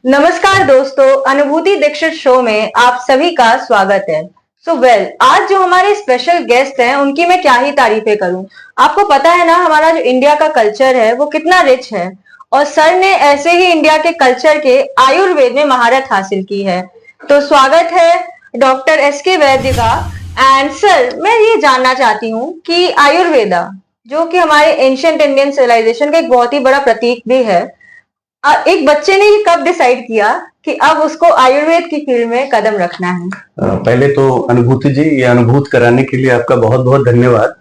नमस्कार दोस्तों, अनुभूति दीक्षित शो में आप सभी का स्वागत है। आज जो हमारे स्पेशल गेस्ट हैं उनकी मैं क्या ही तारीफें करूं। आपको पता है ना, हमारा जो इंडिया का कल्चर है वो कितना रिच है, और सर ने ऐसे ही इंडिया के कल्चर के आयुर्वेद में महारत हासिल की है। तो स्वागत है डॉक्टर एस.के. वैद्य का। एंड सर, मैं ये जानना चाहती हूँ कि आयुर्वेदा, जो कि हमारे एंशिएंट इंडियन सिविलाइजेशन का एक बहुत ही बड़ा प्रतीक भी है, एक बच्चे ने ये कब डिसाइड किया कि अब उसको आयुर्वेद की फील्ड में कदम रखना है? पहले तो अनुभूति जी, ये अनुभूत कराने के लिए आपका बहुत बहुत धन्यवाद।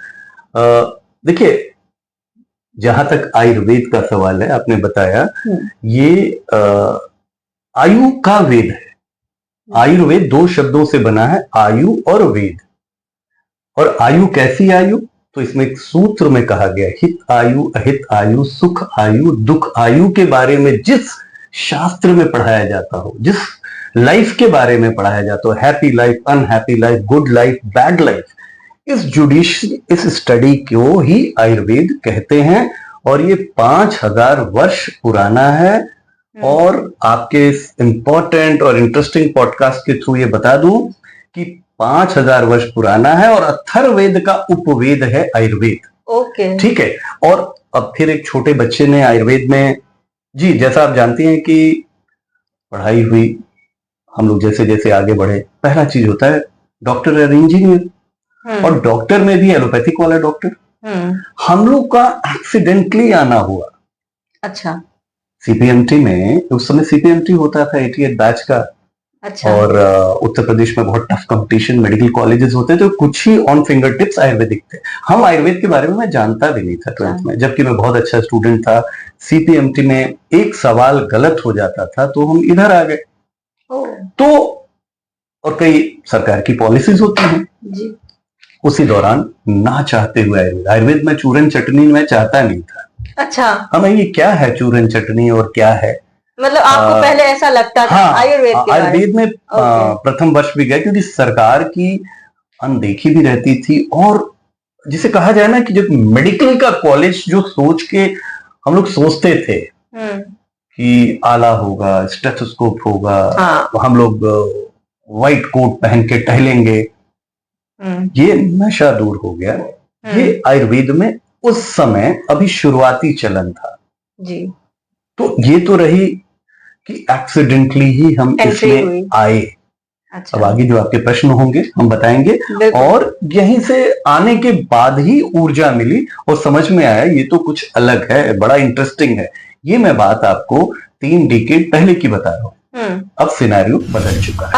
देखिए, जहां तक आयुर्वेद का सवाल है, आपने बताया, ये आयु का वेद है। आयुर्वेद 2 शब्दों से बना है, आयु और वेद। और आयु कैसी आयु? तो इसमें एक सूत्र में कहा गया, हित आयु, अहित आयु, सुख आयु, दुख आयु के बारे में जिस शास्त्र में पढ़ाया जाता हो, जिस लाइफ के बारे में पढ़ाया जाता हो, happy life, unhappy life, good life, bad life, इस स्टडी को ही आयुर्वेद कहते हैं। और ये 5000 वर्ष पुराना है। और आपके इस इंपॉर्टेंट और इंटरेस्टिंग पॉडकास्ट के थ्रू ये बता दूं कि 5000 वर्ष पुराना है, और अथर्ववेद का उपवेद है आयुर्वेद। ओके, ठीक है। और अब फिर एक छोटे बच्चे ने आयुर्वेद में, जी जैसा आप जानती हैं कि पढ़ाई हुई, हम लोग जैसे जैसे आगे बढ़े, पहला चीज होता है डॉक्टर और इंजीनियर। और डॉक्टर में भी एलोपैथिक वाला डॉक्टर। हम लोग का एक्सीडेंटली आना हुआ। अच्छा। सीपीएमटी में, उस समय सीपीएमटी होता था 88 बैच का। अच्छा। और उत्तर प्रदेश में बहुत टफ कंपटीशन, मेडिकल कॉलेजेस होते थे, कुछ ही ऑन फिंगर टिप्स आयुर्वेदिक थे। हम आयुर्वेद के बारे में मैं जानता भी नहीं था 12th में, जबकि मैं बहुत अच्छा स्टूडेंट था। सीपीएमटी में एक सवाल गलत हो जाता था तो हम इधर आ गए। तो और कई सरकार की पॉलिसीज होती हैं जी। उसी दौरान ना चाहते हुए आयुर्वेद में चूरन चटनी मैं चाहता नहीं था। अच्छा। हमें ये क्या है चूरन चटनी और क्या है, मतलब आपको पहले ऐसा लगता था? हाँ, आयुर्वेद में प्रथम वर्ष भी गए, क्योंकि सरकार की अनदेखी भी रहती थी। और जिसे कहा जाए ना कि जब मेडिकल का कॉलेज जो सोच के हम लोग सोचते थे कि आला होगा, स्टेथोस्कोप होगा, हाँ। हम लोग व्हाइट कोट पहन के टहलेंगे, ये नशा दूर हो गया। ये आयुर्वेद में उस समय अभी शुरुआती चलन था जी। तो ये तो रही कि एक्सीडेंटली ही हम इसमें आए। अच्छा। अब आगे जो आपके प्रश्न होंगे हम बताएंगे। और यहीं से आने के बाद ही ऊर्जा मिली और समझ में आया ये तो कुछ अलग है, बड़ा इंटरेस्टिंग है। ये मैं बात आपको 3 डिकेड पहले की बता रहा हूँ। अब सिनेरियो बदल चुका है।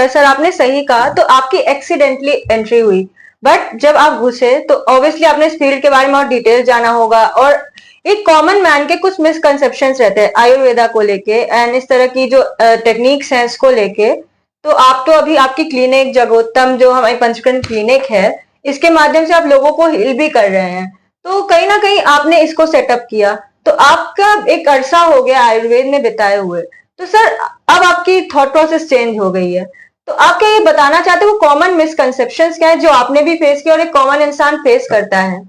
सर, आपने सही कहा। तो आपकी एक्सीडेंटली एंट्री हुई, बट जब आप घुसे तो ऑब्वियसली आपने इस फील्ड के बारे में और डिटेल जाना होगा। और एक कॉमन मैन के कुछ मिसकंसेप्शंस रहते हैं आयुर्वेदा को लेके, एंड इस तरह की जो टेक्निक्स हैं इसको लेके। तो आप तो अभी आपकी क्लिनिक जगोत्तम, जो हमारी पंचकर्म क्लिनिक है, इसके माध्यम से आप लोगों को हील भी कर रहे हैं। तो कहीं ना कहीं आपने इसको सेटअप किया, तो आपका एक अरसा हो गया आयुर्वेद में बिताए हुए। तो सर, अब आपकी थॉट प्रोसेस चेंज हो गई है, तो आप क्या ये बताना चाहते हो वो कॉमन मिसकंसेप्शंस क्या है जो आपने भी फेस किया और एक कॉमन इंसान फेस करता है?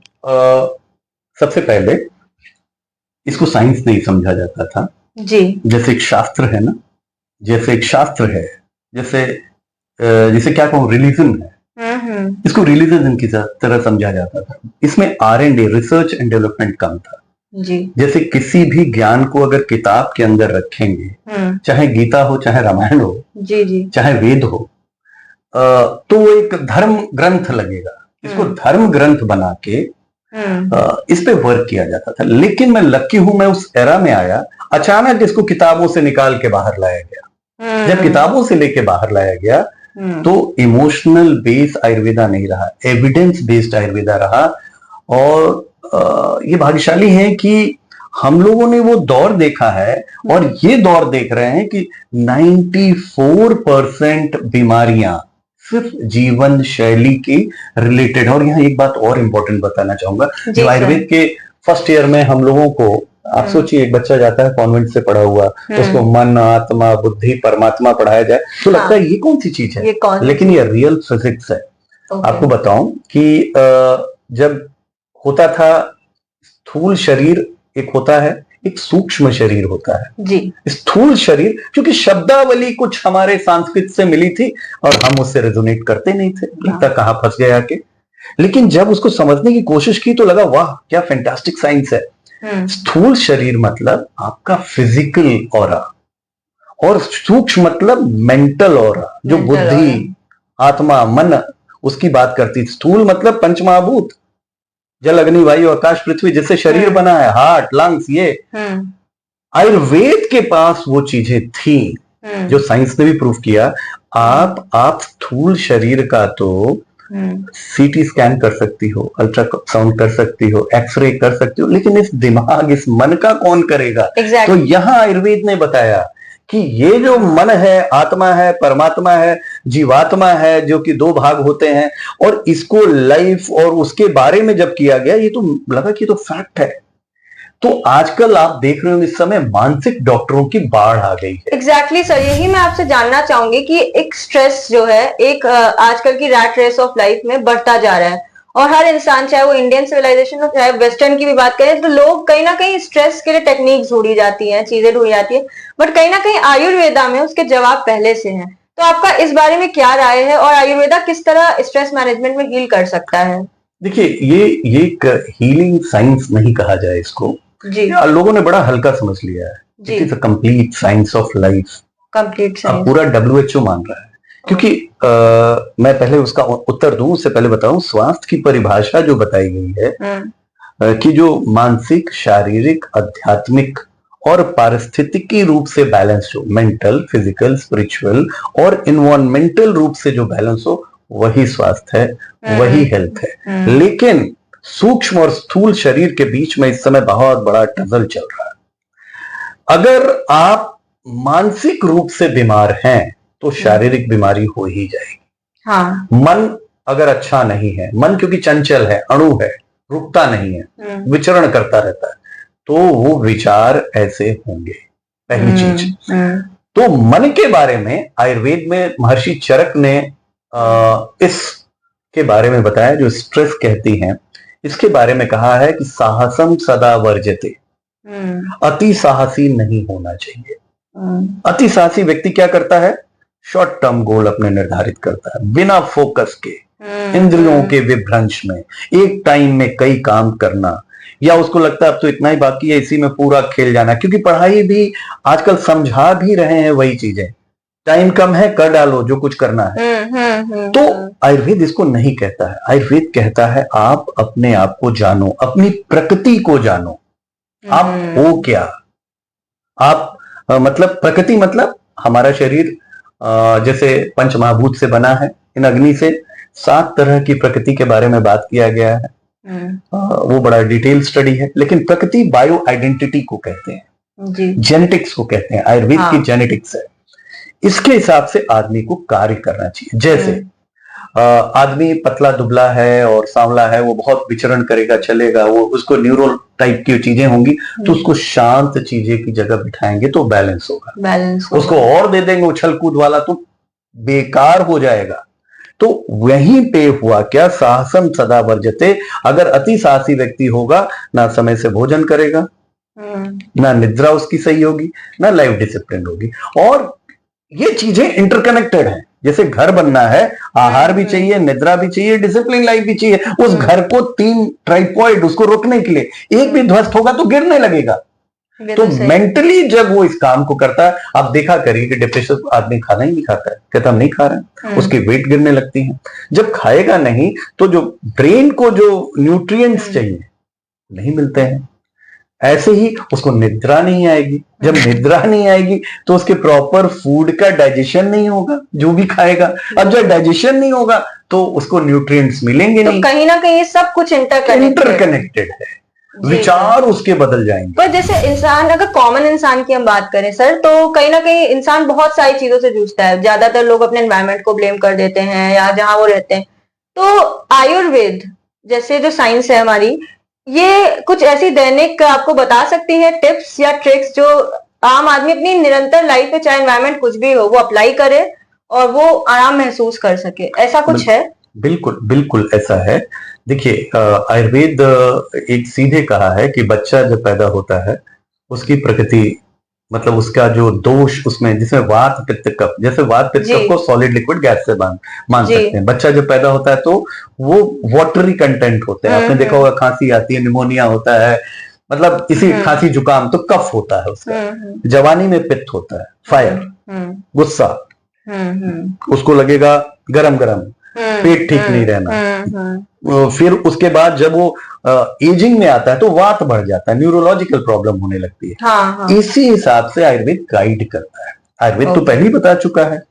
सबसे पहले इसको साइंस नहीं समझा जाता था जी। जैसे एक शास्त्र है ना, जैसे क्या कहूँ, रिलीजन है। इसको रिलीजन की तरह समझा जाता था। इसमें R&D, रिसर्च एंड डेवलपमेंट कम था जी। जैसे किसी भी ज्ञान को अगर किताब के अंदर रखेंगे, चाहे गीता हो, चाहे रामायण हो जी, चाहे वेद हो, तो वो एक धर्म ग्रंथ लगेगा। इसको धर्म ग्रंथ बना के इस पे वर्क किया जाता था। लेकिन मैं लकी हूं, मैं उस एरा में आया, अचानक इसको किताबों से निकाल के बाहर लाया गया। जब किताबों से लेके बाहर लाया गया तो इमोशनल बेस आयुर्वेदा नहीं रहा, एविडेंस बेस्ड आयुर्वेदा रहा। और ये भाग्यशाली है कि हम लोगों ने वो दौर देखा है, और ये दौर देख रहे हैं कि 94% बीमारियां सिर्फ जीवन शैली की रिलेटेड है। और यहाँ एक बात और इम्पोर्टेंट बताना चाहूंगा, जो आयुर्वेद के फर्स्ट ईयर में हम लोगों को, आप सोचिए एक बच्चा जाता है कॉन्वेंट से पढ़ा हुआ, उसको मन, आत्मा, बुद्धि, परमात्मा पढ़ाया जाए तो लगता है ये कौन सी चीज है, लेकिन ये रियल फिजिक्स है। आपको बताऊं कि जब होता था स्थूल शरीर एक होता है, एक सूक्ष्म शरीर होता है। जी। स्थूल शरीर, क्योंकि शब्दावली कुछ हमारे संस्कृत से मिली थी और हम उससे रेजोनेट करते नहीं थे, लगता कहां फंस गया के। लेकिन जब उसको समझने की कोशिश की तो लगा वाह क्या फैंटास्टिक साइंस है। स्थूल शरीर मतलब आपका फिजिकल ऑरा, और सूक्ष्म मतलब मेंटल ऑरा, जो बुद्धि, आत्मा, मन, उसकी बात करती। स्थूल मतलब पंचमहाभूत, जल, अग्नि, वायु, आकाश, पृथ्वी, जिससे शरीर बना है, हार्ट, लंग्स, ये आयुर्वेद के पास वो चीजें थी जो साइंस ने भी प्रूव किया। आप स्थूल शरीर का तो सीटी स्कैन कर सकती हो, अल्ट्रासाउंड कर सकती हो, एक्सरे कर सकती हो, लेकिन इस दिमाग, इस मन का कौन करेगा? तो यहां आयुर्वेद ने बताया कि ये जो मन है, आत्मा है, परमात्मा है, जीवात्मा है, जो कि दो भाग होते हैं, और इसको लाइफ और उसके बारे में जब किया गया, ये तो लगा कि ये तो फैक्ट है। तो आजकल आप देख रहे हो इस समय मानसिक डॉक्टरों की बाढ़ आ गई है। एग्जैक्टली सर, यही मैं आपसे जानना चाहूंगी कि एक स्ट्रेस जो है, एक आजकल की रैट रेस ऑफ लाइफ में बढ़ता जा रहा है, और हर इंसान, चाहे वो इंडियन सिविलाइजेशन हो चाहे वेस्टर्न की भी बात करें, तो लोग कहीं ना कहीं स्ट्रेस के लिए टेक्निक्स ढूंढी जाती हैं, चीजें ढूंढी जाती है, बट कहीं ना कहीं आयुर्वेदा में उसके जवाब पहले से हैं। तो आपका इस बारे में क्या राय है, और आयुर्वेदा किस तरह स्ट्रेस मैनेजमेंट में हील कर सकता है? देखिए, ये एक हीलिंग साइंस नहीं कहा जाए इसको जी। लोगों ने बड़ा हल्का समझ लिया है। It is a complete science of life, complete science. पूरा WHO मान रहा है, क्योंकि मैं पहले उसका उत्तर दूं उससे पहले बताऊं, स्वास्थ्य की परिभाषा जो बताई गई है कि जो मानसिक, शारीरिक, आध्यात्मिक और पारिस्थितिकी रूप से बैलेंस हो, मेंटल, फिजिकल, स्पिरिचुअल और इन्वायरमेंटल रूप से जो बैलेंस हो, वही स्वास्थ्य है, वही हेल्थ है। लेकिन सूक्ष्म और स्थूल शरीर के बीच में इस समय बहुत बड़ा टजल चल रहा है। अगर आप मानसिक रूप से बीमार हैं तो शारीरिक बीमारी हो ही जाएगी। हाँ। मन अगर अच्छा नहीं है, मन क्योंकि चंचल है, अणु है, रुकता नहीं है, विचरण करता रहता है, तो वो विचार ऐसे होंगे। पहली चीज। तो मन के बारे में आयुर्वेद में महर्षि चरक ने इस के बारे में बताया, जो स्ट्रेस कहती हैं, इसके बारे में कहा है कि साहसम सदा वर्जते, अति साहसी नहीं होना चाहिए। अति साहसी व्यक्ति क्या करता है? शॉर्ट टर्म गोल अपने निर्धारित करता है, बिना फोकस के, इंद्रियों के विभ्रंश में, एक टाइम में कई काम करना, या उसको लगता है अब तो इतना ही बाकी है, इसी में पूरा खेल जाना, क्योंकि पढ़ाई भी आजकल समझा भी रहे हैं वही चीजें, टाइम कम है, कर डालो जो कुछ करना है। तो आयुर्वेद इसको नहीं कहता है। आयुर्वेद कहता है आप अपने आप को जानो, अपनी प्रकृति को जानो, आप हो क्या। आप मतलब प्रकृति मतलब हमारा शरीर जैसे पंचमहाभूत से बना है, इन अग्नि से 7 तरह की प्रकृति के बारे में बात किया गया है। वो बड़ा डिटेल स्टडी है, लेकिन प्रकृति बायो आइडेंटिटी को कहते हैं, जेनेटिक्स को कहते हैं, आयुर्वेद की जेनेटिक्स है। इसके हिसाब से आदमी को कार्य करना चाहिए। जैसे आदमी पतला दुबला है और सांवला है, वो बहुत विचरण करेगा, चलेगा, वो उसको न्यूरो टाइप की चीजें होंगी, तो उसको शांत चीजें की जगह बिठाएंगे तो बैलेंस होगा। उसको और दे देंगे उछल कूद वाला तो बेकार हो जाएगा। तो वहीं पे हुआ क्या, साहसम सदा वर्जते। अगर अति साहसी व्यक्ति होगा, ना समय से भोजन करेगा, ना निद्रा उसकी सही होगी, ना लाइफ डिसिप्लिन होगी। और ये चीजें इंटरकनेक्टेड हैं। जैसे घर बनना है, आहार भी चाहिए, निद्रा भी चाहिए, डिसिप्लिन लाइफ भी चाहिए। उस घर को 3 ट्राइपॉइड उसको रोकने के लिए, एक भी ध्वस्त होगा तो गिरने लगेगा। तो मेंटली जब वो इस काम को करता है, आप देखा करिए कि डिप्रेशन आदमी खाना ही नहीं खाता है, कहता हम नहीं खा रहे हैं, उसकी वेट गिरने लगती है। जब खाएगा नहीं तो जो ब्रेन को जो न्यूट्रिएंट्स चाहिए नहीं मिलते हैं। ऐसे ही उसको निद्रा नहीं आएगी, जब निद्रा नहीं आएगी तो उसके प्रॉपर फूड का डाइजेशन नहीं होगा, जो भी खाएगा। अब जब डाइजेशन नहीं होगा तो उसको न्यूट्रिएंट्स मिलेंगे नहीं। कहीं ना कहीं सब कुछ इंटरकनेक्टेड है, विचार उसके बदल जाएंगे। पर जैसे इंसान, अगर कॉमन इंसान की हम बात करें सर, तो कहीं ना कहीं इंसान बहुत सारी चीजों से जूझता है। ज्यादातर लोग अपने एनवायरनमेंट को ब्लेम कर देते हैं या जहां वो रहते हैं। तो आयुर्वेद जैसे जो साइंस है हमारी, ये कुछ ऐसी दैनिक आपको बता सकती है टिप्स या ट्रिक्स जो आम आदमी अपनी निरंतर लाइफ में, चाहे एनवायरनमेंट कुछ भी हो, वो अप्लाई करे और वो आराम महसूस कर सके, ऐसा कुछ है? बिल्कुल बिल्कुल ऐसा है। देखिए आयुर्वेद एक सीधे कहा है कि बच्चा जब पैदा होता है उसकी प्रकृति, मतलब उसका जो दोष उसमें, जिसमें वात पित्त कफ, जैसे वात पित्त जी। कफ को सॉलिड लिक्विड गैस से मान जी। सकते हैं। बच्चा जब पैदा होता है तो वो वाटरी कंटेंट होते हैं। आपने देखा होगा खांसी आती है, निमोनिया होता है, मतलब इसी खांसी जुकाम तो कफ होता है उसका। जवानी में पित्त होता है, फायर, गुस्सा, उसको लगेगा गरम गरम, पेट ठीक नहीं रहना। फिर उसके बाद जब वो एजिंग में आता है तो वात बढ़ जाता है, न्यूरोलॉजिकल प्रॉब्लम होने लगती है। हाँ। इसी हिसाब से आयुर्वेद गाइड करता है। आयुर्वेद तो पहले ही बता चुका है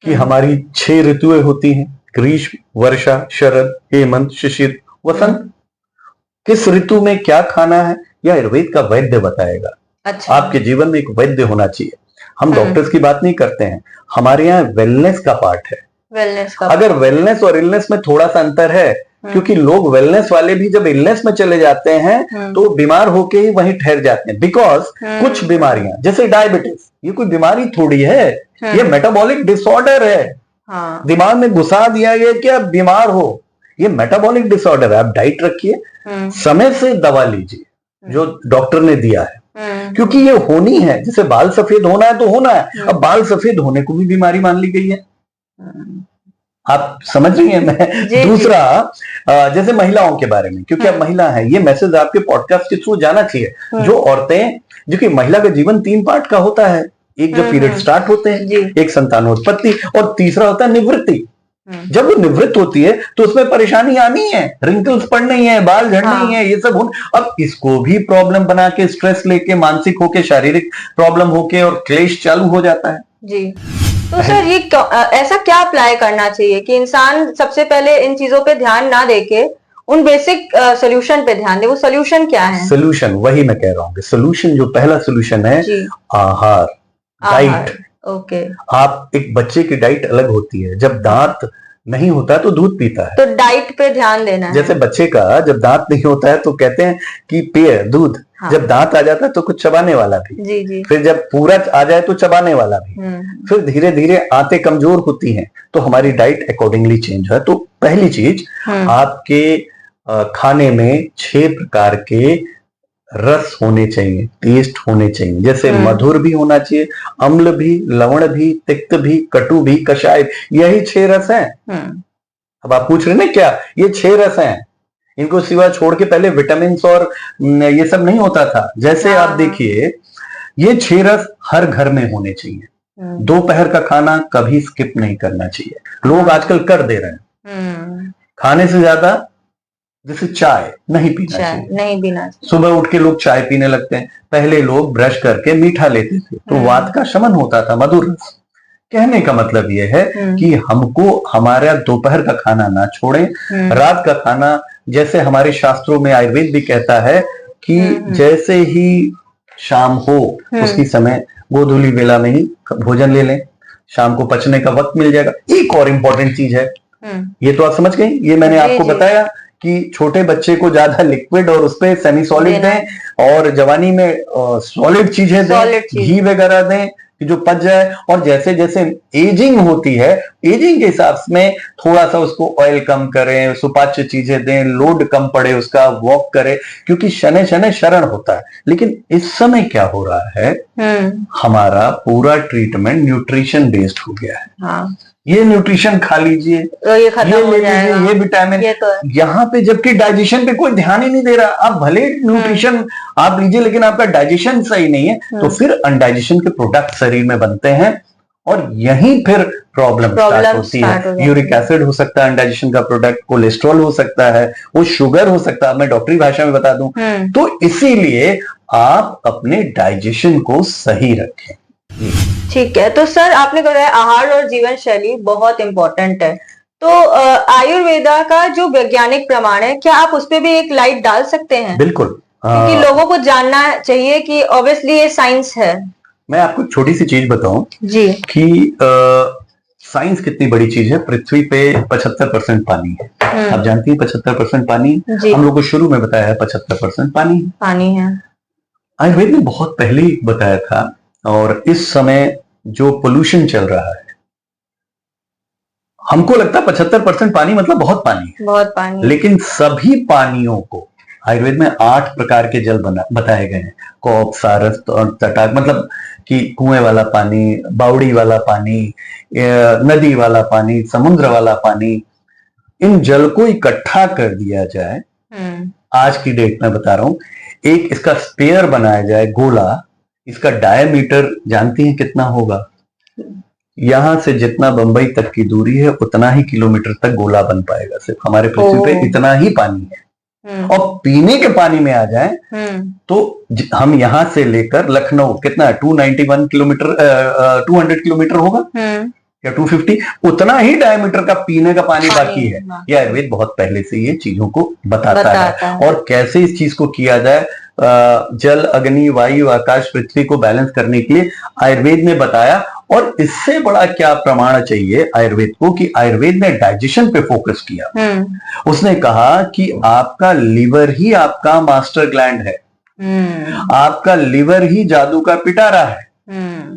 कि हमारी 6 ऋतुएं होती हैं, ग्रीष्म, वर्षा, शरद, हेमंत, शिशिर, वसंत। किस ऋतु में क्या खाना है यह आयुर्वेद का वैद्य बताएगा। अच्छा। आपके जीवन में एक वैद्य होना चाहिए। हम डॉक्टर्स की बात नहीं करते हैं, हमारे यहाँ वेलनेस का पार्ट है। वेलनेस का अगर वेलनेस और इलनेस में थोड़ा सा अंतर है, क्योंकि लोग वेलनेस वाले भी जब इलनेस में चले जाते हैं तो बीमार होके ही वहीं ठहर जाते हैं। बिकॉज कुछ बीमारियां जैसे डायबिटीज, ये कोई बीमारी थोड़ी है, ये मेटाबॉलिक डिसऑर्डर है। हाँ। दिमाग में घुसा दिया गया कि आप बीमार हो, ये मेटाबॉलिक डिसऑर्डर है। आप डाइट रखिए, समय से दवा लीजिए जो डॉक्टर ने दिया है, क्योंकि ये होनी है। जैसे बाल सफेद होना है तो होना है। अब बाल सफेद होने को भी बीमारी मान ली गई है। आप समझ रही हैं? मैं दूसरा जैसे महिलाओं के बारे में, क्योंकि अब महिला है, ये मैसेज आपके पॉडकास्ट के थ्रू जाना चाहिए। जो औरतें, जो कि महिला का जीवन 3 पार्ट का होता है, एक जब पीरियड स्टार्ट होते हैं, एक संतानोत्पत्ति, और तीसरा होता है निवृत्ति। जब वो निवृत्त होती है तो उसमें परेशानी आनी है, रिंकल्स पड़नी है, बाल झड़नी है, ये सब अब इसको भी प्रॉब्लम बना के, स्ट्रेस लेके, मानसिक होके, शारीरिक प्रॉब्लम होके और क्लेश चालू हो जाता है। जी। तो सर ये ऐसा क्या अप्लाई करना चाहिए कि इंसान सबसे पहले इन चीजों पे ध्यान ना देके उन बेसिक सोल्यूशन पे ध्यान दे? वो सोल्यूशन क्या है? सोल्यूशन वही मैं कह रहा हूँ कि सोल्यूशन, जो पहला सोल्यूशन है आहार, डाइट। ओके। आप, एक बच्चे की डाइट अलग होती है। जब दांत नहीं होता है तो दूध पीता है, तो डाइट पे ध्यान देना है। जैसे बच्चे का जब दांत नहीं होता है तो कहते हैं कि पिए दूध। हाँ। जब दांत आ जाता है तो कुछ चबाने वाला भी। जी। फिर जब पूरा आ जाए तो चबाने वाला भी। फिर धीरे धीरे आंतें कमजोर होती हैं तो हमारी डाइट अकॉर्डिंगली चेंज है। तो पहली चीज, आपके खाने में 6 प्रकार के रस होने चाहिए, टेस्ट होने चाहिए। जैसे मधुर भी होना चाहिए, अम्ल भी, लवण भी, तिक्त भी, कटु भी, कषाय। यही 6 रस हैं। अब आप पूछ रहे ना क्या ये 6 रस हैं, इनको सिवा छोड़ के पहले विटामिन और ये सब नहीं होता था। जैसे आप देखिए, ये 6 रस हर घर में होने चाहिए। दोपहर का खाना कभी स्किप नहीं करना चाहिए। लोग आजकल कर दे रहे हैं, खाने से ज्यादा जैसे चाय नहीं पीना चाहिए। सुबह उठ के लोग चाय पीने लगते हैं। पहले लोग ब्रश करके मीठा लेते थे तो वात का शमन होता था, मधुर रस। कहने का मतलब यह है कि हमको हमारा दोपहर का खाना ना छोड़ें, रात का खाना, जैसे हमारे शास्त्रों में आयुर्वेद भी कहता है कि जैसे ही शाम हो उसी समय गोधूली वेला में ही भोजन ले लें, शाम को पचने का वक्त मिल जाएगा। एक और इम्पोर्टेंट चीज है, ये तो आप समझ गई, ये मैंने आपको बताया कि छोटे बच्चे को ज्यादा लिक्विड और उसपे सेमी सॉलिड दें, और जवानी में सॉलिड चीजें दें, घी वगैरह दें कि जो पच जाए। और जैसे जैसे एजिंग होती है, एजिंग के हिसाब में थोड़ा सा उसको ऑयल कम करें, सुपाच्य चीजें दें, लोड कम पड़े उसका, वॉक करे, क्योंकि शनै शनै शरण होता है। लेकिन इस समय क्या हो रहा है, हमारा पूरा ट्रीटमेंट न्यूट्रिशन बेस्ड हो गया है। हाँ। ये न्यूट्रिशन खा लीजिए, तो ये ले लीजिए, ये विटामिन, ये तो यहाँ पे, जबकि डाइजेशन पे कोई ध्यान ही नहीं दे रहा। आप भले न्यूट्रिशन आप लीजिए लेकिन आपका डाइजेशन सही नहीं है तो फिर अनडाइजेशन के प्रोडक्ट शरीर में बनते हैं और यहीं फिर प्रॉब्लम स्टार्ट होती है। यूरिक एसिड हो सकता है अनडाइजेशन का प्रोडक्ट, कोलेस्ट्रॉल हो सकता है, वो शुगर हो सकता है, मैं डॉक्टरी भाषा में बता दूं। तो इसीलिए आप अपने डाइजेशन को सही रखें। ठीक है। तो सर आपने कहा आहार और जीवन शैली बहुत इंपॉर्टेंट है, तो आयुर्वेदा का जो वैज्ञानिक प्रमाण है, क्या आप उस पर भी एक लाइट डाल सकते हैं? बिल्कुल, क्योंकि लोगों को जानना चाहिए कि ऑब्वियसली ये साइंस है। मैं आपको छोटी सी चीज बताऊं जी कि साइंस कितनी बड़ी चीज है। पृथ्वी पे 75% पानी है। आप जानती हैं 75% पानी, हम लोग को शुरू में बताया है 75% पानी है। आयुर्वेद ने बहुत पहले ही बताया था। और इस समय जो पोल्यूशन चल रहा है, हमको लगता है 75% पानी मतलब बहुत पानी है, बहुत पानी। लेकिन सभी पानियों को आयुर्वेद में 8 प्रकार के जल बताए गए हैं। कौप, सारस और तटाक, मतलब कि कुएं वाला पानी, बावड़ी वाला पानी, नदी वाला पानी, समुद्र वाला पानी। इन जल को इकट्ठा कर दिया जाए, आज की डेट में बता रहा हूं, एक इसका स्पेयर बनाया जाए गोला, इसका डायमीटर जानती हैं कितना होगा? यहां से जितना बंबई तक की दूरी है उतना ही किलोमीटर तक गोला बन पाएगा। सिर्फ हमारे पृथ्वी पे इतना ही पानी है। और पीने के पानी में आ जाए तो हम यहां से लेकर लखनऊ कितना 291 किलोमीटर 200 किलोमीटर होगा या 250, उतना ही डायमीटर का पीने का पानी बाकी है। ये आयुर्वेद बहुत पहले से ये चीजों को बताता है। और कैसे इस चीज को किया जाए, जल, अग्नि, वायु, आकाश, पृथ्वी को बैलेंस करने के लिए आयुर्वेद ने बताया। और इससे बड़ा क्या प्रमाण चाहिए आयुर्वेद को कि आयुर्वेद ने डाइजेशन पे फोकस किया। उसने कहा कि आपका लिवर ही आपका मास्टर ग्लैंड है, आपका लिवर ही जादू का पिटारा है।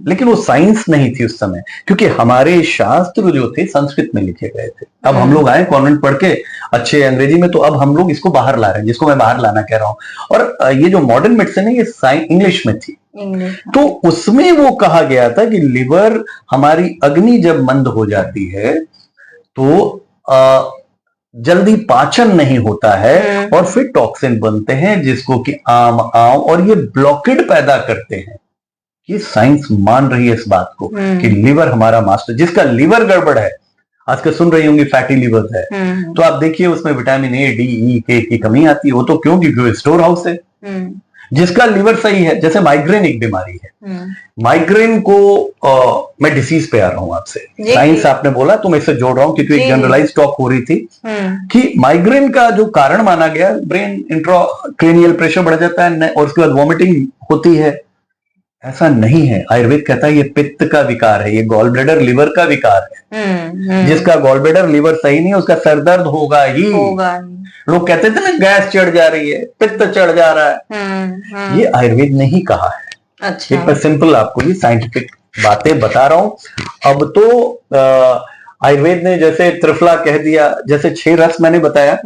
लेकिन वो साइंस नहीं थी उस समय, क्योंकि हमारे शास्त्र जो थे संस्कृत में लिखे गए थे। अब हम लोग आए कॉन्वेंट पढ़ के अच्छे अंग्रेजी में, तो अब हम लोग इसको बाहर ला रहे हैं, जिसको मैं बाहर लाना कह रहा हूं। और ये जो मॉडर्न मेडिसिन है ये इंग्लिश में थी। तो उसमें वो कहा गया था कि लिवर, हमारी अग्नि जब मंद हो जाती है तो जल्दी पाचन नहीं होता है और फिर टॉक्सिन बनते हैं, जिसको कि आम और ये ब्लॉकेड पैदा करते हैं। ये साइंस मान रही है इस बात को कि लिवर हमारा मास्टर, जिसका लिवर गड़बड़ है, आजकल सुन रही होंगी फैटी लिवर है, तो आप देखिए उसमें विटामिन ए, डी, ई, के की कमी आती है। वो तो क्यों? क्योंकि स्टोर हाउस है। जिसका लिवर सही है, जैसे माइग्रेन एक बीमारी है, माइग्रेन को मैं डिसीज पे आ रहा हूं आपसे, साइंस आपने बोला तो मैं इससे जोड़ रहा हूं, क्योंकि एक जनरलाइज टॉक हो रही थी कि माइग्रेन का जो कारण माना गया, ब्रेन इंट्राक्रेनियल प्रेशर बढ़ जाता है और उसके बाद वॉमिटिंग होती है। ऐसा नहीं है, आयुर्वेद कहता है ये पित्त का विकार है, ये गॉल ब्लैडर लिवर का विकार है। जिसका गॉल ब्लैडर लिवर सही नहीं है उसका सर दर्द होगा ही। लोग कहते थे ना गैस चढ़ जा रही है, पित्त चढ़ जा रहा है, ये आयुर्वेद ने ही कहा है। अच्छा। एक सिंपल आपको ये साइंटिफिक बातें बता रहा हूं। अब तो आयुर्वेद ने जैसे त्रिफला कह दिया, जैसे 6 रस मैंने बताया,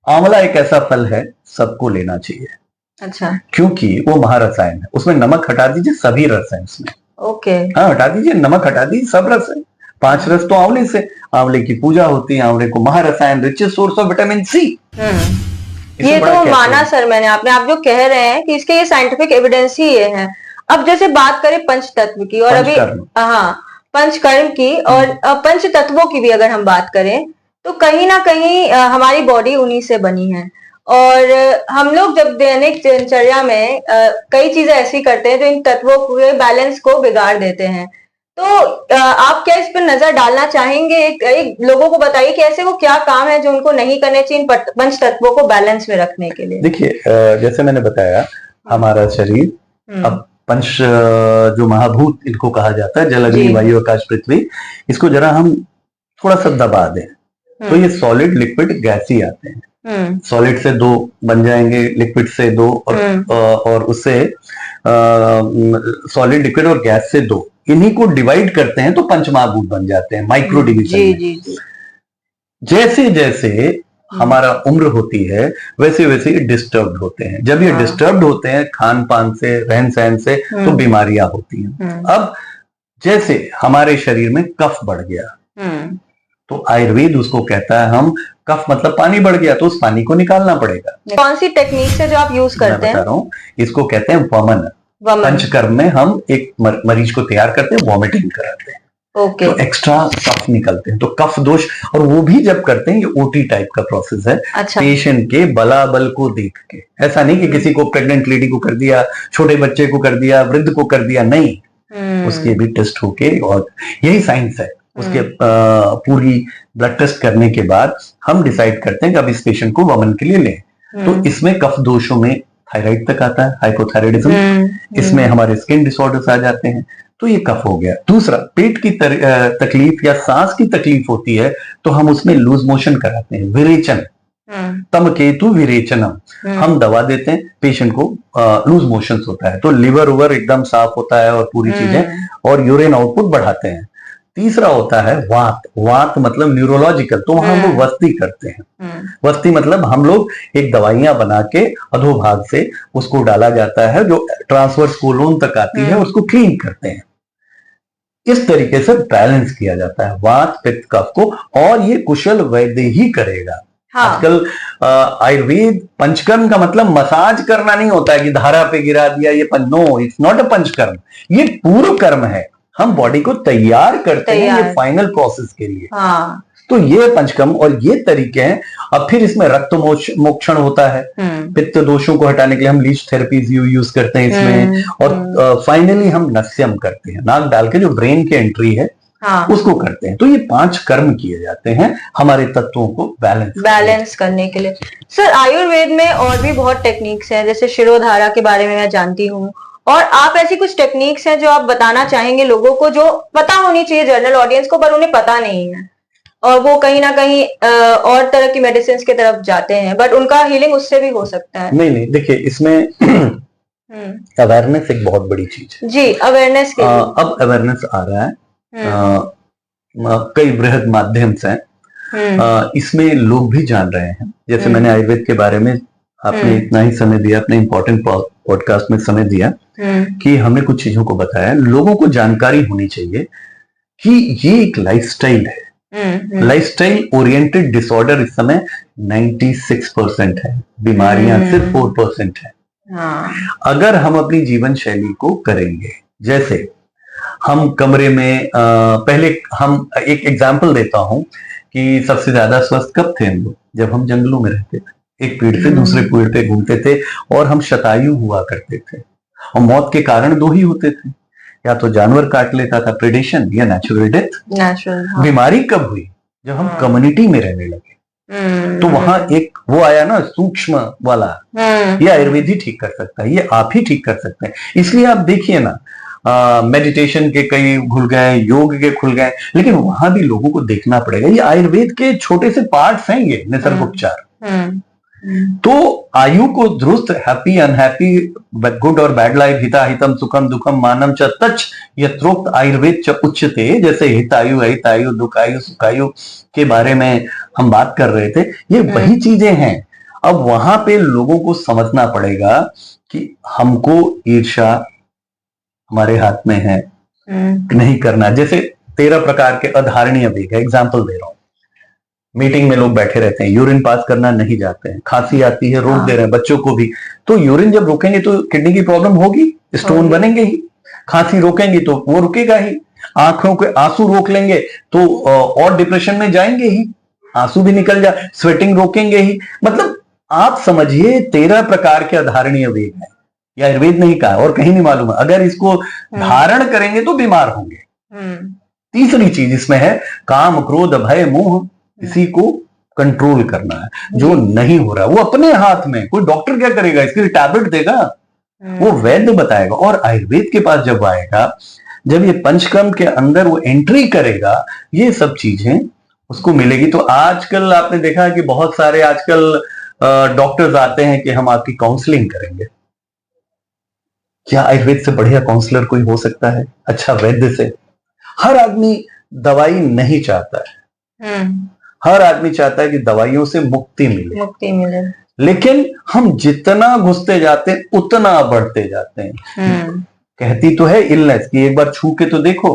आंवला एक ऐसा फल है सबको लेना चाहिए। अच्छा। क्योंकि वो महारसायन है, उसमें नमक हटा दीजिए, सभी रस हैं इसमें। ओके। हाँ, हटा दीजिए, नमक हटा दीजिए, सब रस है। 5 रस तो आंवले से, आंवले की पूजा होती है, आंवले को महारसायन, richest source of vitamin C. ये तो माना सर मैंने, आपने आप जो कह रहे हैं कि इसके ये साइंटिफिक एविडेंस ही ये है। अब जैसे बात करें पंच तत्व की और अभी पंचकर्म की और पंच तत्वों की भी अगर हम बात करें तो कहीं ना कहीं हमारी बॉडी उन्हीं से बनी है। और हम लोग जब दैनिक दिनचर्या में कई चीजें ऐसी करते हैं जो इन तत्वों के बैलेंस को बिगाड़ देते हैं। तो आप क्या इस पर नजर डालना चाहेंगे? एक लोगों को बताइए कि ऐसे वो क्या काम है जो उनको नहीं करने चाहिए इन पंच तत्वों को बैलेंस में रखने के लिए। देखिए, जैसे मैंने बताया, हमारा शरीर अब पंच जो महाभूत इनको कहा जाता है, जल, अग्नि, वायु, आकाश, पृथ्वी, इसको जरा हम थोड़ा सा दबा दें तो ये सॉलिड, लिक्विड, गैसी आते हैं। सॉलिड से 2 बन जाएंगे, लिक्विड से 2 और उससे सॉलिड, लिक्विड और गैस से 2, इन्हीं को डिवाइड करते हैं तो पंचमहाभूत बन जाते हैं, माइक्रो डिवीजन। जैसे जैसे हमारा उम्र होती है वैसे वैसे ये डिस्टर्ब्ड होते हैं। जब ये डिस्टर्ब्ड होते हैं खान पान से, रहन सहन से, तो बीमारियां होती हैं। अब जैसे हमारे शरीर में कफ बढ़ गया तो आयुर्वेद उसको कहता है, हम कफ मतलब पानी बढ़ गया तो उस पानी को निकालना पड़ेगा। कौन सी टेक्निक से जो आप यूज करते हैं? बता रहा हूँ, इसको कहते हैं वमन। पंचकर्म में हम एक मरीज को तैयार करते हैं, वॉमिटिंग कराते हैं। ओके। तो एक्स्ट्रा कफ निकलते हैं, तो कफ दोष, और वो भी जब करते हैं, ये ओटी टाइप का प्रोसेस है। अच्छा। पेशेंट के बलाबल को देख के, ऐसा नहीं कि किसी को प्रेग्नेंट लेडी को कर दिया, छोटे बच्चे को कर दिया, वृद्ध को कर दिया, नहीं, उसके भी टेस्ट होके, और यही साइंस है। उसके पूरी ब्लड टेस्ट करने के बाद हम डिसाइड करते हैं कि अब इस पेशेंट को वमन के लिए लें। तो इसमें कफ दोषों में थायराइड तक आता है, हाइपोथायराइडिज्म, इसमें हमारे स्किन डिसऑर्डर्स आ जाते हैं, तो ये कफ हो गया। दूसरा, पेट की तकलीफ या सांस की तकलीफ होती है तो हम उसमें लूज मोशन कराते हैं, विरेचन, तम केतु विरेचनम, हम दवा देते हैं, पेशेंट को लूज मोशन होता है तो लिवर उवर एकदम साफ होता है और पूरी चीजें, और यूरिन आउटपुट बढ़ाते हैं। तीसरा होता है वात। वात मतलब न्यूरोलॉजिकल, तो वहां वो वस्ती करते हैं। वस्ती मतलब हम लोग एक दवाइयां बना के अधोभाग से उसको डाला जाता है, जो ट्रांसवर्स कोलोन तक आती है, उसको क्लीन करते हैं। इस तरीके से बैलेंस किया जाता है वात पित्त कफ को, और ये कुशल वैद्य ही करेगा। हाँ। आजकल आयुर्वेद पंचकर्म का मतलब मसाज करना नहीं होता है कि धारा पे गिरा दिया ये no, it's not a panchakarma, ये पूर्व कर्म है। हम बॉडी को तैयार करते हैं ये फाइनल प्रोसेस के लिए। हाँ। तो ये पंचकर्म और ये तरीके हैं। अब फिर इसमें रक्त मोक्षण होता है, पित्त दोषों को हटाने के लिए हम लीच थेरेपीज यूज करते हैं इसमें, और फाइनली हम नस्यम करते हैं, नाक डाल के जो ब्रेन की एंट्री है उसको करते हैं। तो ये 5 कर्म किए जाते हैं हमारे तत्वों को बैलेंस करने के लिए। सर आयुर्वेद में और भी बहुत टेक्निक्स हैं, जैसे शिरोधारा के बारे में मैं जानती हूँ, और आप ऐसी कुछ टेक्निक्स हैं जो आप बताना चाहेंगे लोगों को, जो पता होनी चाहिए जनरल ऑडियंस को, पर उन्हें पता नहीं है, और वो कहीं ना कहीं और तरह की मेडिसिन की तरफ जाते हैं, बट उनका हीलिंग उससे भी हो सकता है। नहीं, देखिए इसमें अवेयरनेस एक बहुत बड़ी चीज है जी, अवेयरनेस के अब अवेयरनेस आ रहा है कई बृहद माध्यम से। इसमें लोग भी जान रहे हैं। जैसे मैंने आयुर्वेद के बारे में आपने इतना ही समय दिया, अपने इंपॉर्टेंट पॉडकास्ट में समय दिया कि हमने कुछ चीजों को बताया। लोगों को जानकारी होनी चाहिए कि ये एक लाइफस्टाइल है। लाइफस्टाइल ओरिएंटेड डिसऑर्डर इस समय 96% है, बीमारियां सिर्फ 4% है। अगर हम अपनी जीवन शैली को करेंगे, जैसे हम कमरे में पहले, हम एक एग्जांपल देता हूं कि सबसे ज्यादा स्वस्थ कब थे हम लोग, जब हम जंगलों में रहते थे, एक पेड़ से दूसरे पेड़ पे घूमते थे, और हम शतायु हुआ करते थे। और मौत के कारण 2 ही होते थे, या तो जानवर काट लेता था प्रेडेशन, या नेचुरल डेथ। बीमारी कब हुई, जब हम कम्युनिटी में रहने लगे। तो वहां एक वो आया ना सूक्ष्म वाला, ये आयुर्वेद ही ठीक कर सकता है, ये आप ही ठीक कर सकते हैं। इसलिए आप देखिए ना, मेडिटेशन के कई खुल गए, योग के खुल गए, लेकिन वहां भी लोगों को देखना पड़ेगा। ये आयुर्वेद के छोटे से पार्ट्स हैं, ये निसर्ग उपचार। तो आयु को दुरुस्त, हैप्पी अनहैप्पी, गुड और बैड लाइफ, हिता हितम सुखम दुखम मानम च तच यत्रोक्त आयुर्वेद च उच्यते, जैसे हितायु अहितायु दुखायु सुखायु के बारे में हम बात कर रहे थे, ये वही चीजें हैं। अब वहां पे लोगों को समझना पड़ेगा कि हमको ईर्ष्या हमारे हाथ में है, नहीं करना। जैसे 13 प्रकार के अधारणीय वेग है, एग्जाम्पल दे रहा हूं। मीटिंग में लोग बैठे रहते हैं, यूरिन पास करना नहीं जाते हैं, खांसी आती है, रोक दे रहे हैं बच्चों को भी। तो यूरिन जब रोकेंगे तो किडनी की प्रॉब्लम होगी, स्टोन बनेंगे ही। खांसी रोकेंगे तो वो रुकेगा ही। आंखों के आंसू रोक लेंगे तो और डिप्रेशन में जाएंगे ही, आंसू भी निकल जाए। स्वेटिंग रोकेंगे ही। मतलब आप समझिए 13 प्रकार के अधारणीय वेग है, या आयुर्वेद नहीं कहा और कहीं नहीं मालूम है। अगर इसको धारण करेंगे तो बीमार होंगे। तीसरी चीज इसमें है काम क्रोध भय मोह, इसी को कंट्रोल करना है। जो नहीं हो रहा वो अपने हाथ में, कोई डॉक्टर क्या करेगा, इसके लिए टैबलेट देगा, वो वैद्य बताएगा। और आयुर्वेद के पास जब आएगा, जब ये पंचकर्म के अंदर वो एंट्री करेगा, ये सब चीजें उसको मिलेगी। तो आजकल आपने देखा है कि बहुत सारे आजकल डॉक्टर्स आते हैं कि हम आपकी काउंसलिंग करेंगे। क्या आयुर्वेद से बढ़िया काउंसलर कोई हो सकता है, अच्छा वैद्य से? हर आदमी दवाई नहीं चाहता है, हर आदमी चाहता है कि दवाइयों से मुक्ति मिले। लेकिन हम जितना घुसते जाते हैं उतना बढ़ते जाते हैं। कहती तो है इलनेस कि एक बार छू के तो देखो।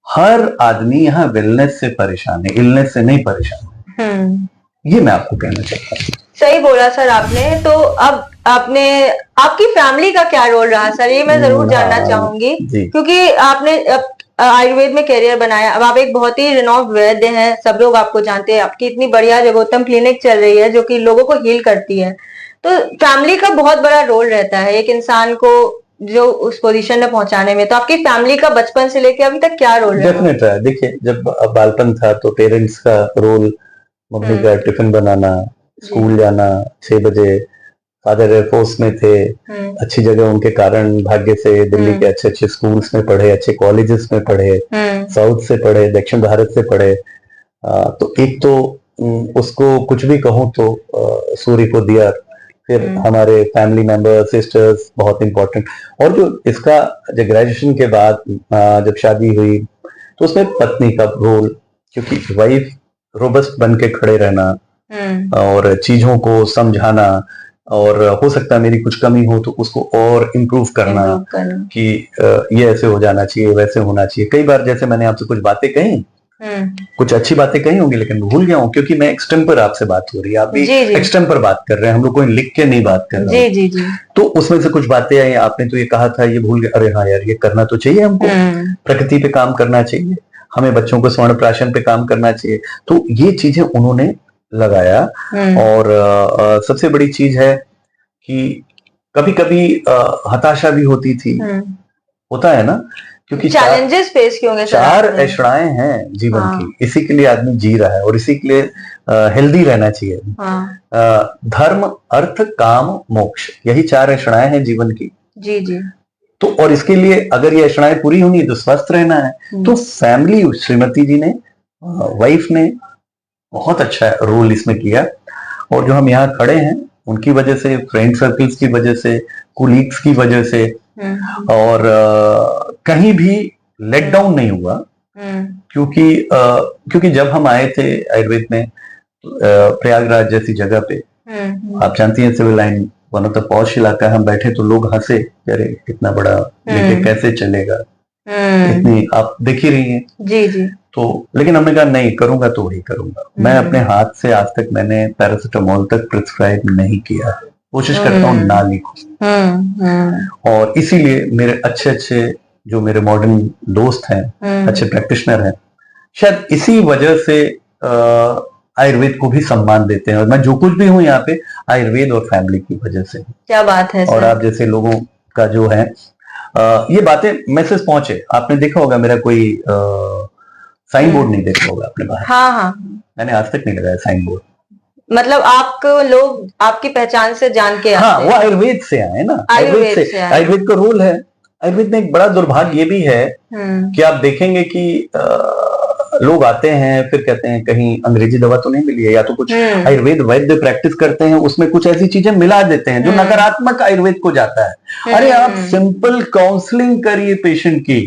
हर आदमी यहाँ वेलनेस से परेशान है, इलनेस से नहीं परेशान है। ये मैं आपको कहना चाहता हूँ। सही बोला सर आपने। तो अब आपने, आपकी फैमिली का क्या रोल रहा सर, ये मैं जरूर जानना चाहूंगी, क्योंकि आपने आयुर्वेद में करियर बनाया। अब आप एक बहुत ही रिनोव्ड वैद्य हैं, सब लोग आपको जानते हैं। आपकी इतनी बढ़िया जगोत्तम क्लिनिक चल रही है जो कि लोगों को हील करती है। तो फैमिली का बहुत बड़ा रोल रहता है एक इंसान को जो उस पोजीशन में पहुंचाने में। तो आपकी फैमिली का बचपन से लेकर अभी तक क्या रोल रहा है? डेफिनेट है। देखिए, जब बालपन था तो पेरेंट्स का रोल, मम्मी का टिफिन बनाना, स्कूल जाना 6 बजे, फादर एयरफोर्स में थे, अच्छी जगह उनके कारण भाग्य से दिल्ली के अच्छे अच्छे स्कूल्स में पढ़े, अच्छे कॉलेजेस में पढ़े, साउथ से पढ़े, दक्षिण भारत से पढ़े। तो एक तो उसको कुछ भी कहूँ तो सूर्य को दिया। फिर हमारे फैमिली मेंबर, सिस्टर्स बहुत इंपॉर्टेंट। और जो इसका जब ग्रेजुएशन के बाद जब शादी हुई, तो उसमें पत्नी का रोल, क्योंकि वाइफ रोबस्ट बन के खड़े रहना और चीजों को समझाना, और हो सकता है मेरी कुछ कमी हो तो उसको और इम्प्रूव करना कि ये ऐसे हो जाना चाहिए, वैसे होना चाहिए। कई बार जैसे मैंने आपसे कुछ बातें कही, कुछ अच्छी बातें कही होंगी, लेकिन भूल गया हूँ क्योंकि मैं एक्सटेम्पर आपसे बात हो रही है, आप भी एक्सटेम्पर बात कर रहे हैं, हम लोग कोई लिख के नहीं बात कर रहे हैं। तो उसमें से कुछ बातें आई, आपने तो ये कहा था, ये भूल गया, अरे हाँ यार, ये करना तो चाहिए हमको, प्रकृति पे काम करना चाहिए, हमें बच्चों को स्वर्ण प्राशन पे काम करना चाहिए। तो ये चीजें उन्होंने लगाया। और सबसे बड़ी चीज है कि कभी कभी हताशा भी होती थी, होता है ना, क्योंकि चैलेंजेस फेस किए होंगे, 4 ऐशणाएं हैं जीवन की, इसी के लिए आदमी जी रहा है और इसी के लिए हेल्दी रहना चाहिए। धर्म, अर्थ, काम, मोक्ष, यही 4 ऐशणाएं हैं जीवन की। जी जी। तो और इसके लिए अगर ये ऐशणाएं पूरी होनी है तो स्वस्थ रहना है। तो फैमिली, श्रीमती जी ने, वाइफ ने बहुत अच्छा रोल इसमें किया। और जो हम यहाँ खड़े हैं उनकी वजह से, फ्रेंड सर्कल्स की वजह से, कुलीग्स की वजह से, और कहीं भी लेट डाउन नहीं हुआ। क्योंकि जब हम आए थे आयुर्वेद में प्रयागराज जैसी जगह पे, आप जानती हैं civil line one of the posh इलाका है, हम बैठे तो लोग हंसे, अरे इतना बड़ा लेके कैसे चलेगा, इतनी आप देख ही रही हैं। जी जी। तो लेकिन हमने कहा नहीं, करूंगा तो वही करूंगा। मैं अपने हाथ से आज तक मैंने पैरासिटामोल तक प्रिस्क्राइब नहीं किया, कोशिश करता हूँ ना लिखूं। और इसीलिए मेरे अच्छे जो मेरे मॉडर्न दोस्त हैं, अच्छे प्रैक्टिशनर हैं, शायद इसी वजह से आयुर्वेद को भी सम्मान देते हैं। और मैं जो कुछ भी हूँ यहाँ पे आयुर्वेद और फैमिली की वजह से। क्या बात है। और आप जैसे लोगों का जो है ये बातें मैसेज पहुंचे। आपने देखा होगा मेरा कोई साइन बोर्ड नहीं देखा होगा आपने बाहर। हाँ, मैंने आज तक नहीं लगाया साइन बोर्ड। मतलब आपको लोग आपकी पहचान से जान के आते हैं। वो आयुर्वेद से आए ना, आयुर्वेद से आयुर्वेद का रोल है। आयुर्वेद में एक बड़ा दुर्भाग्य ये भी है कि आप देखेंगे कि लोग आते हैं फिर कहते हैं कहीं अंग्रेजी दवा तो नहीं मिली है, या तो कुछ आयुर्वेद वैद्य प्रैक्टिस करते हैं, उसमें कुछ ऐसी चीजें मिला देते हैं जो नकारात्मक आयुर्वेद को जाता है। अरे आप सिंपल काउंसलिंग करिए पेशेंट की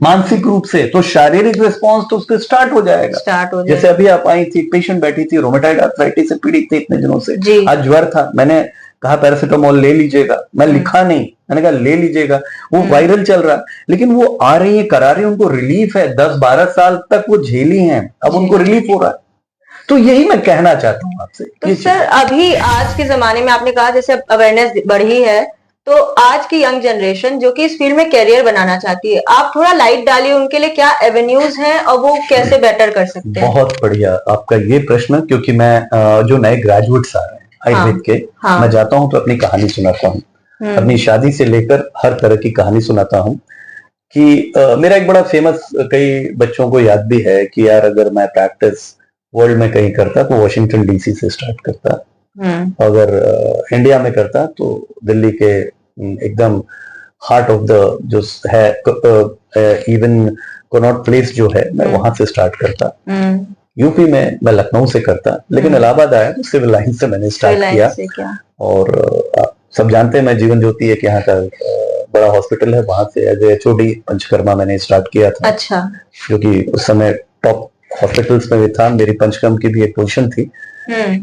मानसिक रूप से, तो शारीरिक रिस्पांस तो उसके स्टार्ट हो जाएगा। जैसे अभी आप आई थी, पेशेंट बैठी थी, रोमेटाइड आर्थराइटिस से पीड़ित थी इतने दिनों से, आज ज्वर था, मैंने कहा पैरासिटामोल ले लीजिएगा, मैं लिखा नहीं, मैंने कहा ले लीजिएगा। वो वायरल चल रहा, लेकिन वो आ रही है, करा रही है, उनको रिलीफ है। 10-12 साल तक वो झेली हैं, अब उनको रिलीफ हो रहा है। तो यही मैं कहना चाहता हूँ आपसे। तो सर अभी आज के जमाने में आपने कहा जैसे अवेयरनेस बढ़ी है, तो आज की यंग जनरेशन जो कि इस फील्ड में कैरियर बनाना चाहती है, आप थोड़ा लाइट डालिए, उनके लिए क्या एवेन्यूज हैं और वो कैसे बेटर कर सकते हैं। बहुत बढ़िया आपका ये प्रश्न, क्योंकि मैं जो नए ग्रेजुएट्स आ रहे हैं आयुर्वेद के, मैं जाता हूं तो अपनी कहानी सुनाता हूं, अपनी शादी से लेकर हर तरह की कहानी सुनाता हूं। कि मेरा एक बड़ा फेमस, कई बच्चों को याद भी है कि यार अगर मैं प्रैक्टिस वर्ल्ड में कहीं करता तो वॉशिंगटन डीसी से स्टार्ट करता, अगर इंडिया में करता तो दिल्ली के एकदम हार्ट ऑफ द जो है इवन कनॉट प्लेस जो है, मैं वहां से स्टार्ट करता। यूपी में मैं लखनऊ से करता, लेकिन इलाहाबाद आया तो सिविल लाइन से मैंने स्टार्ट किया। और सब जानते हैं मैं जीवन ज्योति एक यहाँ का बड़ा हॉस्पिटल है, वहां से एज एचओडी पंचकर्मा मैंने स्टार्ट किया था। अच्छा। क्योंकि उस समय टॉप हॉस्पिटल्स में भी था, मेरी पंचकर्म की भी एक पोजीशन थी।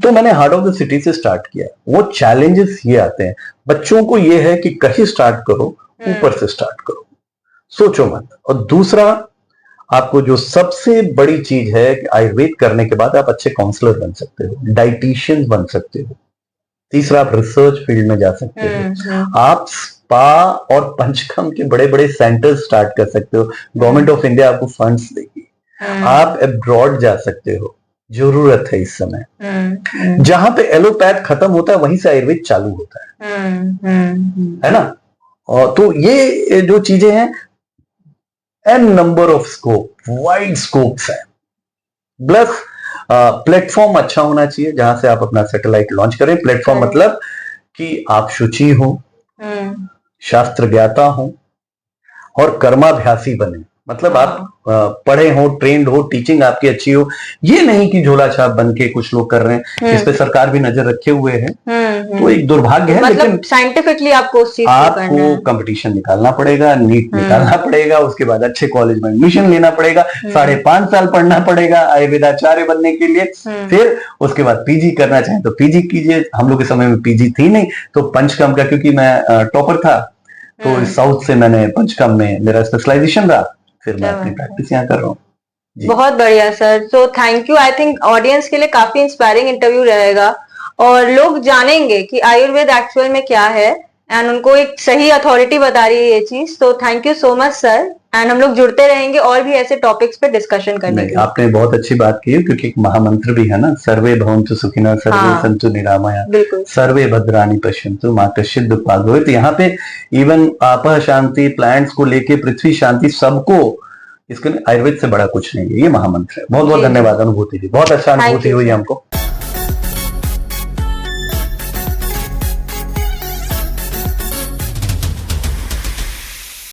तो मैंने हार्ट ऑफ द सिटी से स्टार्ट किया। वो चैलेंजेस ये आते हैं बच्चों को, ये है कि कहीं स्टार्ट करो, ऊपर से स्टार्ट करो, सोचो मत। और दूसरा, आपको जो सबसे बड़ी चीज है कि आयुर्वेद करने के बाद आप अच्छे काउंसलर बन सकते हो, डाइटिशियन बन सकते हो। तीसरा, आप रिसर्च फील्ड में जा सकते हो, आप स्पा और पंचकर्म के बड़े बड़े सेंटर्स स्टार्ट कर सकते हो, गवर्नमेंट ऑफ इंडिया आपको फंड्स देगी। आप अब्रॉड जा सकते हो, जरूरत है इस समय। जहां पे एलोपैथ खत्म होता है वहीं से आयुर्वेद चालू होता है ना। और तो ये जो चीजें हैं, an number of scope, wide scopes है। प्लस प्लेटफॉर्म अच्छा होना चाहिए जहां से आप अपना सैटेलाइट लॉन्च करें। प्लेटफॉर्म मतलब कि आप शुचि हो, शास्त्र ज्ञाता हो और कर्माभ्यासी बने। मतलब आप पढ़े हो, ट्रेंड हो, टीचिंग आपकी अच्छी हो, ये नहीं कि झोला छाप बन के कुछ लोग कर रहे हैं। इस पे सरकार भी नजर रखे हुए है, तो एक दुर्भाग्य है। मतलब लेकिन साइंटिफिकली आपको उस चीज को करना आपको है। कंपटीशन निकालना पड़ेगा, नीट निकालना पड़ेगा, उसके बाद अच्छे कॉलेज में एडमिशन लेना पड़ेगा, 5.5 साल पढ़ना पड़ेगा आयुर्वेदाचार्य बनने के लिए, फिर उसके बाद पीजी करना चाहें तो पीजी कीजिए। हम लोग के समय में पीजी थी नहीं, तो पंचकर्म का, क्योंकि मैं टॉपर था, तो साउथ से मैंने पंचकर्म में मेरा स्पेशलाइजेशन रहा, फिर मैं अपनी प्रैक्टिस यहाँ कर रहा हूँ। बहुत बढ़िया sir, so thank you. I think audience के लिए काफी इंस्पायरिंग इंटरव्यू रहेगा और लोग जानेंगे कि आयुर्वेद एक्चुअल में क्या है, एंड उनको एक सही अथॉरिटी बता रही है ये चीज। तो thank you so much sir, and हम लोग जुड़ते रहेंगे और भी ऐसे टॉपिक्स पे डिस्कशन करने के लिए। आपने बहुत अच्छी बात की है, क्योंकि एक महामंत्र भी है ना, सर्वे भवन्तु सुखिनः, सर्वे सन्तु निरामया, सर्वे भद्राणि पश्यन्तु मा कश्चित् दुःखं भवेत्। तो यहाँ पे इवन आपः शांति, प्लांट्स को लेके पृथ्वी शांति, सबको, इसके लिए आयुर्वेद से बड़ा कुछ नहीं है, ये महामंत्र है। बहुत बहुत धन्यवाद अनुभूति जी, बहुत अच्छा अनुभूति हुई हमको।